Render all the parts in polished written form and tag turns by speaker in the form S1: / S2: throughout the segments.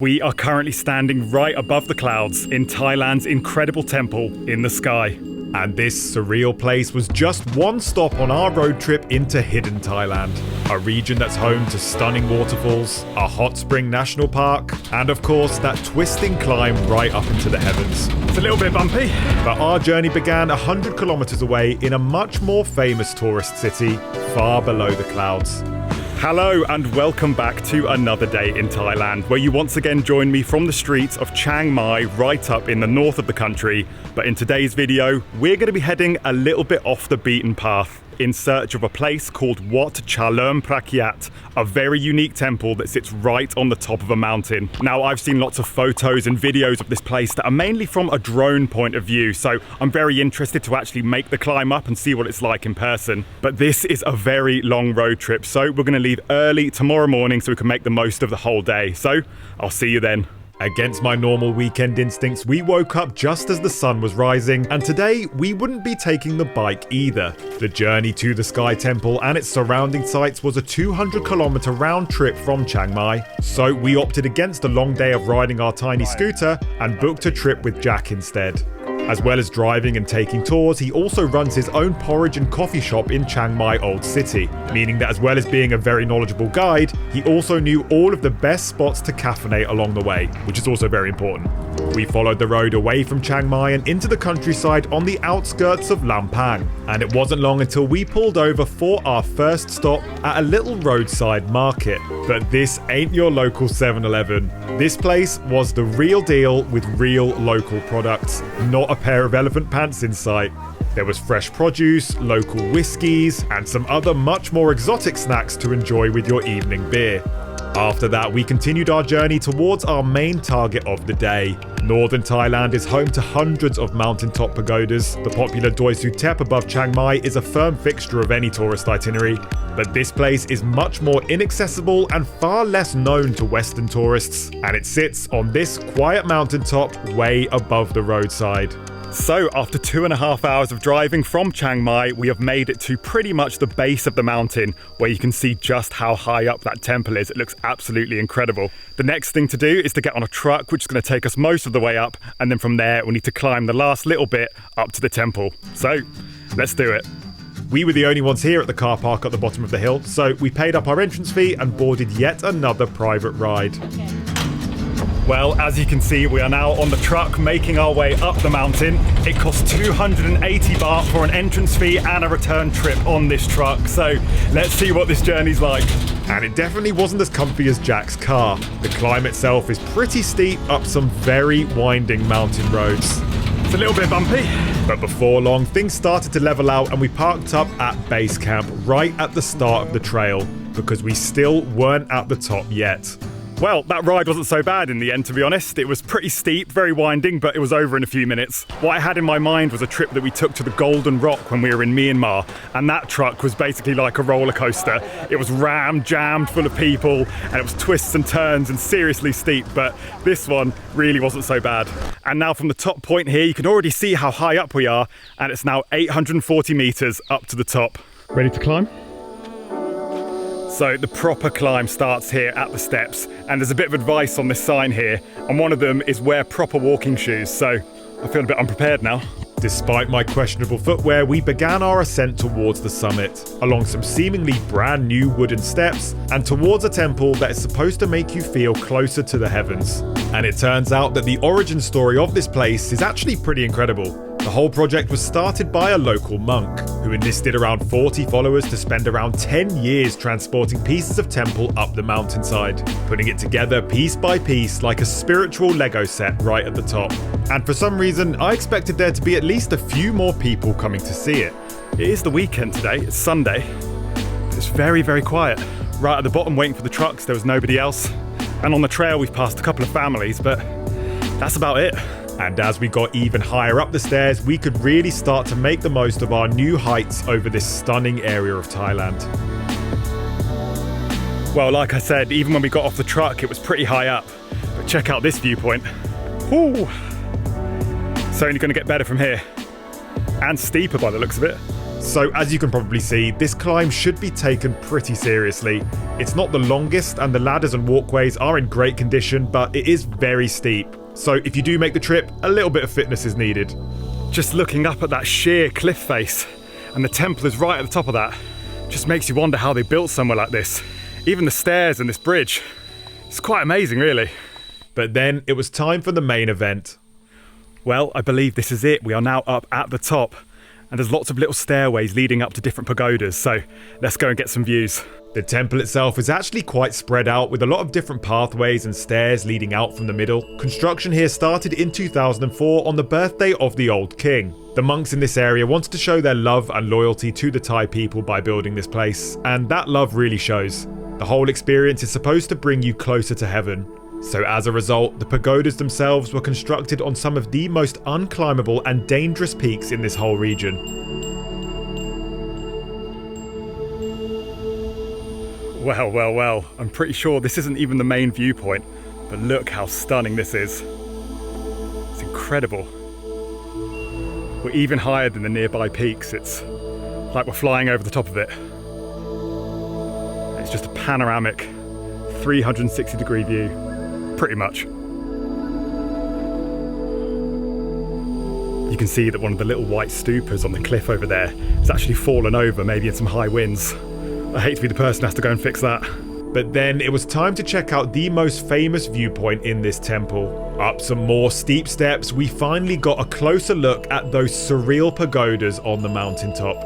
S1: We are currently standing right above the clouds in Thailand's incredible temple in the sky.
S2: And this surreal place was just one stop on our road trip into hidden Thailand, a region that's home to stunning waterfalls, a hot spring national park, and of course that twisting climb right up into the heavens.
S1: It's a little bit bumpy,
S2: but our journey began 100 kilometers away in a much more famous tourist city, far below the clouds.
S1: Hello and welcome back to another day in Thailand, where you once again join me from the streets of Chiang Mai right up in the north of the country. But in today's video, we're going to be heading a little bit off the beaten path in search of a place called Wat Chalermprakiat, a very unique temple that sits right on the top of a mountain. Now, I've seen lots of photos and videos of this place that are mainly from a drone point of view, so I'm very interested to actually make the climb up and see what it's like in person. But this is a very long road trip, so we're going to leave early tomorrow morning so we can make the most of the whole day. So I'll see you then.
S2: Against my normal weekend instincts, we woke up just as the sun was rising, and today we wouldn't be taking the bike either. The journey to the Sky Temple and its surrounding sites was a 200-kilometer round trip from Chiang Mai, so we opted against a long day of riding our tiny scooter and booked a trip with Jack instead. As well as driving and taking tours, he also runs his own porridge and coffee shop in Chiang Mai Old City, meaning that as well as being a very knowledgeable guide, he also knew all of the best spots to caffeinate along the way, which is also very important. We followed the road away from Chiang Mai and into the countryside on the outskirts of Lampang, and it wasn't long until we pulled over for our first stop at a little roadside market. But this ain't your local 7-Eleven. This place was the real deal with real local products, not a pair of elephant pants in sight. There was fresh produce, local whiskies, and some other much more exotic snacks to enjoy with your evening beer. After that, we continued our journey towards our main target of the day. Northern Thailand is home to hundreds of mountaintop pagodas. The popular Doi Suthep above Chiang Mai is a firm fixture of any tourist itinerary, but this place is much more inaccessible and far less known to Western tourists, and it sits on this quiet mountaintop way above the roadside.
S1: So after 2.5 hours of driving from Chiang Mai, we have made it to pretty much the base of the mountain, where you can see just how high up that temple is. It looks absolutely incredible. The next thing to do is to get on a truck, which is going to take us most of the way up, and then from there we need to climb the last little bit up to the temple. So let's do it.
S2: We were the only ones here at the car park at the bottom of the hill, so we paid up our entrance fee and boarded yet another private ride.
S1: Well, as you can see, we are now on the truck making our way up the mountain. It costs 280 baht for an entrance fee and a return trip on this truck. So let's see what this journey's like.
S2: And it definitely wasn't as comfy as Jack's car. The climb itself is pretty steep up some very winding mountain roads.
S1: It's a little bit bumpy.
S2: But before long, things started to level out and we parked up at base camp right at the start of the trail because we still weren't at the top yet.
S1: Well, that ride wasn't so bad in the end, to be honest. It was pretty steep, very winding, but it was over in a few minutes. What I had in my mind was a trip that we took to the Golden Rock when we were in Myanmar, and that truck was basically like a roller coaster. It was rammed, jammed full of people, and it was twists and turns and seriously steep, but this one really wasn't so bad. And now from the top point here, you can already see how high up we are, and it's now 840 meters up to the top.
S2: Ready to climb?
S1: So the proper climb starts here at the steps, and there's a bit of advice on this sign here, and one of them is wear proper walking shoes, so I feel a bit unprepared now.
S2: Despite my questionable footwear, we began our ascent towards the summit, along some seemingly brand new wooden steps, and towards a temple that is supposed to make you feel closer to the heavens. And it turns out that the origin story of this place is actually pretty incredible. The whole project was started by a local monk, who enlisted around 40 followers to spend around 10 years transporting pieces of temple up the mountainside, putting it together piece by piece like a spiritual Lego set right at the top. And for some reason, I expected there to be at least a few more people coming to see it.
S1: It is the weekend today, it's Sunday. It's very, very quiet. Right at the bottom waiting for the trucks, there was nobody else. And on the trail we've passed a couple of families, but that's about it.
S2: And as we got even higher up the stairs, we could really start to make the most of our new heights over this stunning area of Thailand.
S1: Well, like I said, even when we got off the truck, it was pretty high up. But check out this viewpoint. Woo! It's only going to get better from here. And steeper by the looks of it.
S2: So as you can probably see, this climb should be taken pretty seriously. It's not the longest and the ladders and walkways are in great condition, but it is very steep. So if you do make the trip, a little bit of fitness is needed.
S1: Just looking up at that sheer cliff face, and the temple is right at the top of that, just makes you wonder how they built somewhere like this. Even the stairs and this bridge, it's quite amazing really.
S2: But then it was time for the main event.
S1: Well, I believe this is it. We are now up at the top, and there's lots of little stairways leading up to different pagodas, so let's go and get some views.
S2: The temple itself is actually quite spread out with a lot of different pathways and stairs leading out from the middle. Construction here started in 2004 on the birthday of the old king. The monks in this area wanted to show their love and loyalty to the Thai people by building this place, and that love really shows. The whole experience is supposed to bring you closer to heaven. So as a result, the pagodas themselves were constructed on some of the most unclimbable and dangerous peaks in this whole region.
S1: Well, well, well, I'm pretty sure this isn't even the main viewpoint, but look how stunning this is. It's incredible. We're even higher than the nearby peaks. It's like we're flying over the top of it. It's just a panoramic 360-degree view, pretty much. You can see that one of the little white stupas on the cliff over there has actually fallen over, maybe in some high winds. I hate to be the person who has to go and fix that.
S2: But then it was time to check out the most famous viewpoint in this temple. Up some more steep steps, we finally got a closer look at those surreal pagodas on the mountaintop.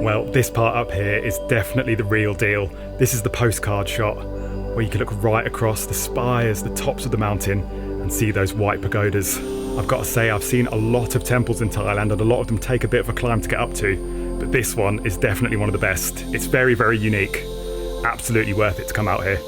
S1: Well, this part up here is definitely the real deal. This is the postcard shot, where you can look right across the spires, the tops of the mountain, and see those white pagodas. I've got to say, I've seen a lot of temples in Thailand, and a lot of them take a bit of a climb to get up to, but this one is definitely one of the best. It's very, very unique. Absolutely worth it to come out here.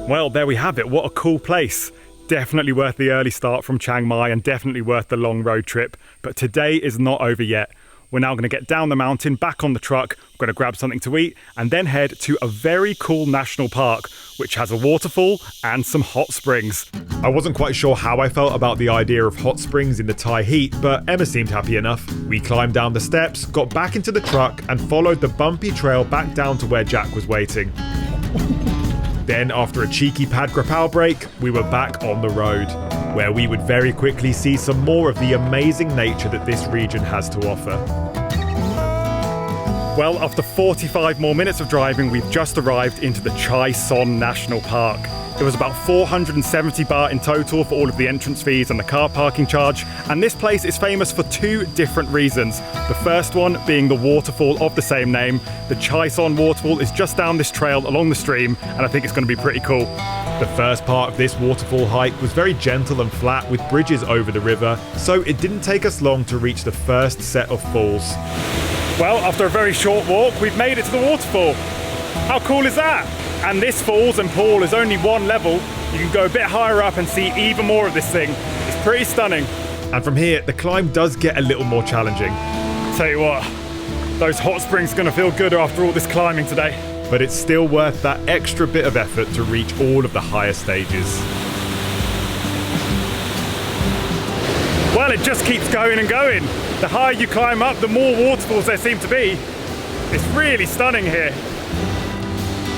S1: Well, there we have it. What a cool place. Definitely worth the early start from Chiang Mai and definitely worth the long road trip. But today is not over yet. We're now going to get down the mountain, back on the truck, we're going to grab something to eat, and then head to a very cool national park, which has a waterfall and some hot springs.
S2: I wasn't quite sure how I felt about the idea of hot springs in the Thai heat, but Emma seemed happy enough. We climbed down the steps, got back into the truck, and followed the bumpy trail back down to where Jack was waiting. Then, after a cheeky pad grapao break, we were back on the road, where we would very quickly see some more of the amazing nature that this region has to offer.
S1: Well, after 45 more minutes of driving, we've just arrived into the Chae Son National Park. It was about 470 baht in total for all of the entrance fees and the car parking charge, and this place is famous for two different reasons. The first one being the waterfall of the same name. The Chae Son Waterfall is just down this trail along the stream, and I think it's going to be pretty cool.
S2: The first part of this waterfall hike was very gentle and flat with bridges over the river, so it didn't take us long to reach the first set of falls.
S1: Well, after a very short walk, we've made it to the waterfall. How cool is that? And this falls and pool is only one level. You can go a bit higher up and see even more of this thing. It's pretty stunning.
S2: And from here, the climb does get a little more challenging.
S1: Tell you what, those hot springs are going to feel good after all this climbing today.
S2: But it's still worth that extra bit of effort to reach all of the higher stages.
S1: Well, it just keeps going and going. The higher you climb up, the more waterfalls there seem to be. It's really stunning here.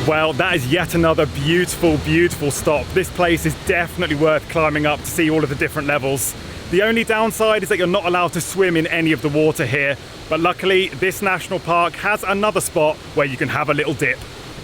S1: Well, that is yet another beautiful, beautiful stop. This place is definitely worth climbing up to see all of the different levels. The only downside is that you're not allowed to swim in any of the water here, but luckily this national park has another spot where you can have a little dip.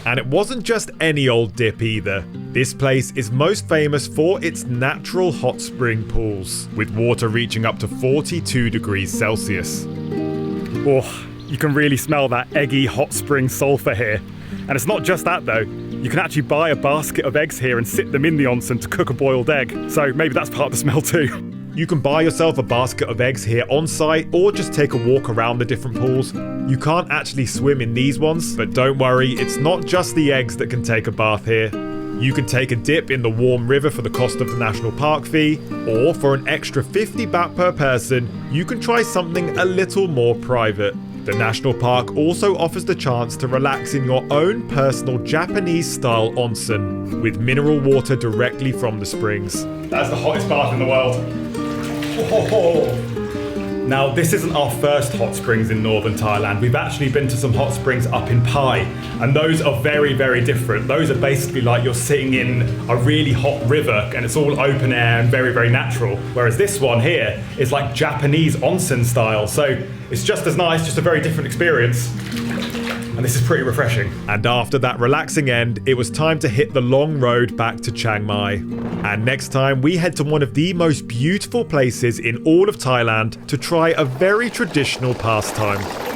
S2: And it wasn't just any old dip either. This place is most famous for its natural hot spring pools, with water reaching up to 42 degrees Celsius.
S1: Oh, you can really smell that eggy hot spring sulphur here. And it's not just that though, you can actually buy a basket of eggs here and sit them in the onsen to cook a boiled egg, so maybe that's part of the smell too.
S2: You can buy yourself a basket of eggs here on site or just take a walk around the different pools. You can't actually swim in these ones, but don't worry, it's not just the eggs that can take a bath here. You can take a dip in the warm river for the cost of the national park fee, or for an extra 50 baht per person, you can try something a little more private. The national park also offers the chance to relax in your own personal Japanese-style onsen, with mineral water directly from the springs.
S1: That's the hottest bath in the world. Oh. Now, this isn't our first hot springs in northern Thailand. We've actually been to some hot springs up in Pai, and those are very, very different. Those are basically like you're sitting in a really hot river and it's all open air and very, very natural. Whereas this one here is like Japanese onsen style. So it's just as nice, just a very different experience. And this is pretty refreshing.
S2: And after that relaxing end, it was time to hit the long road back to Chiang Mai. And next time, we head to one of the most beautiful places in all of Thailand to try a very traditional pastime.